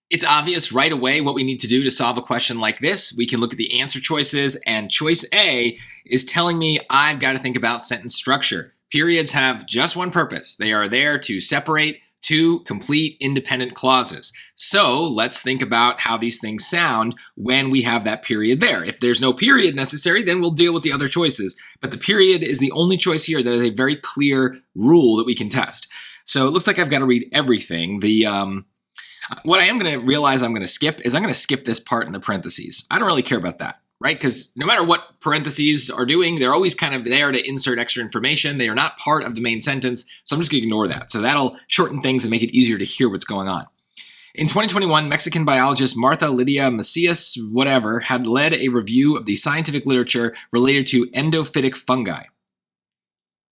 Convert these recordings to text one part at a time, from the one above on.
It's obvious right away what we need to do to solve a question like this. We can look at the answer choices, and choice A is telling me I've got to think about sentence structure. Periods have just one purpose. They are there to separate two complete independent clauses. So let's think about how these things sound when we have that period there. If there's no period necessary, then we'll deal with the other choices. But the period is the only choice here that is a very clear rule that we can test. So it looks like I've got to read everything. What I am going to realize I'm going to skip is I'm going to skip this part in the parentheses. I don't really care about that, right? Because no matter what parentheses are doing, they're always kind of there to insert extra information. They are not part of the main sentence, so I'm just going to ignore that. So that'll shorten things and make it easier to hear what's going on. In 2021, Mexican biologist Martha Lydia Macias, whatever, had led a review of the scientific literature related to endophytic fungi.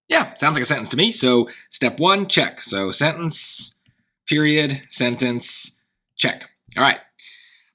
Yeah, sounds like a sentence to me. So step one, check. So sentence, period, sentence, check. All right.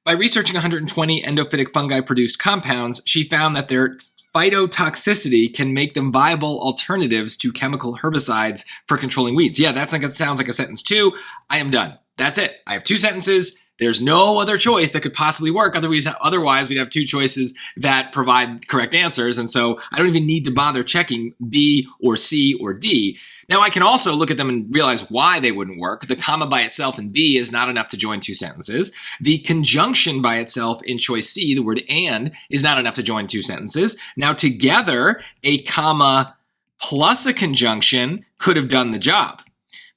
By researching 120 endophytic fungi-produced compounds, she found that their phytotoxicity can make them viable alternatives to chemical herbicides for controlling weeds. Yeah, that sounds like a sentence too. I am done. That's it. I have two sentences. There's no other choice that could possibly work. Otherwise, we'd have two choices that provide correct answers. And so I don't even need to bother checking B or C or D. Now, I can also look at them and realize why they wouldn't work. The comma by itself in B is not enough to join two sentences. The conjunction by itself in choice C, the word and, is not enough to join two sentences. Now, together, a comma plus a conjunction could have done the job.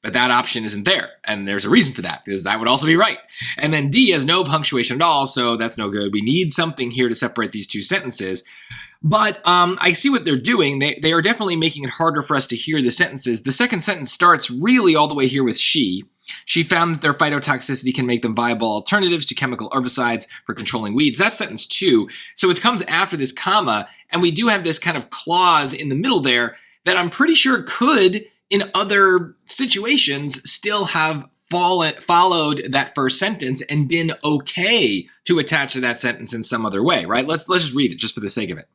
But that option isn't there, and there's a reason for that, because that would also be right. And then D has no punctuation at all, so that's no good. We need something here to separate these two sentences. But I see what they're doing. They are definitely making it harder for us to hear the sentences. The second sentence starts really all the way here with she. She found that their phytotoxicity can make them viable alternatives to chemical herbicides for controlling weeds. That's sentence 2. So it comes after this comma, and we do have this kind of clause in the middle there that I'm pretty sure could, in other situations, still have followed that first sentence and been okay to attach to that sentence in some other way, right? Let's just read it just for the sake of it.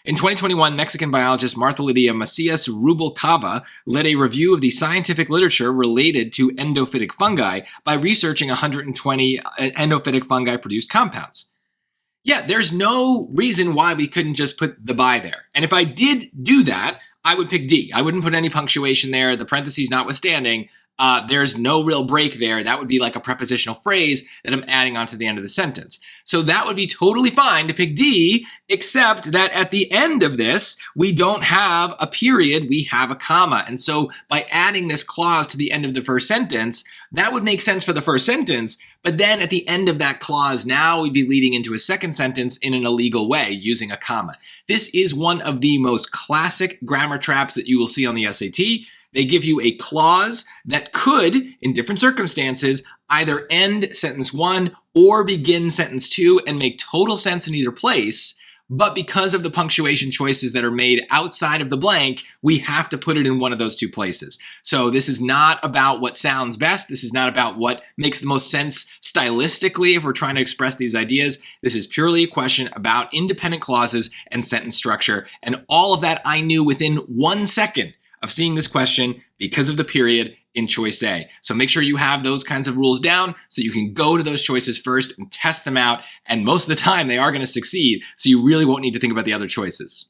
In 2021, Mexican biologist Martha Lydia Macias Rubalcaba led a review of the scientific literature related to endophytic fungi by researching 120 endophytic fungi-produced compounds. Yeah, there's no reason why we couldn't just put the by there. And if I did do that, I would pick D. I wouldn't put any punctuation there, the parentheses notwithstanding. There's no real break there. That would be like a prepositional phrase that I'm adding onto the end of the sentence. So that would be totally fine to pick D, except that at the end of this, we don't have a period, we have a comma. And so by adding this clause to the end of the first sentence, that would make sense for the first sentence. But then at the end of that clause, now we'd be leading into a second sentence in an illegal way using a comma. This is one of the most classic grammar traps that you will see on the SAT. They give you a clause that could, in different circumstances, either end sentence 1 or begin sentence 2 and make total sense in either place. But because of the punctuation choices that are made outside of the blank, we have to put it in one of those two places. So this is not about what sounds best. This is not about what makes the most sense stylistically if we're trying to express these ideas. This is purely a question about independent clauses and sentence structure. And all of that I knew within 1 second of seeing this question because of the period in choice A. So make sure you have those kinds of rules down so you can go to those choices first and test them out. And most of the time they are going to succeed. So you really won't need to think about the other choices.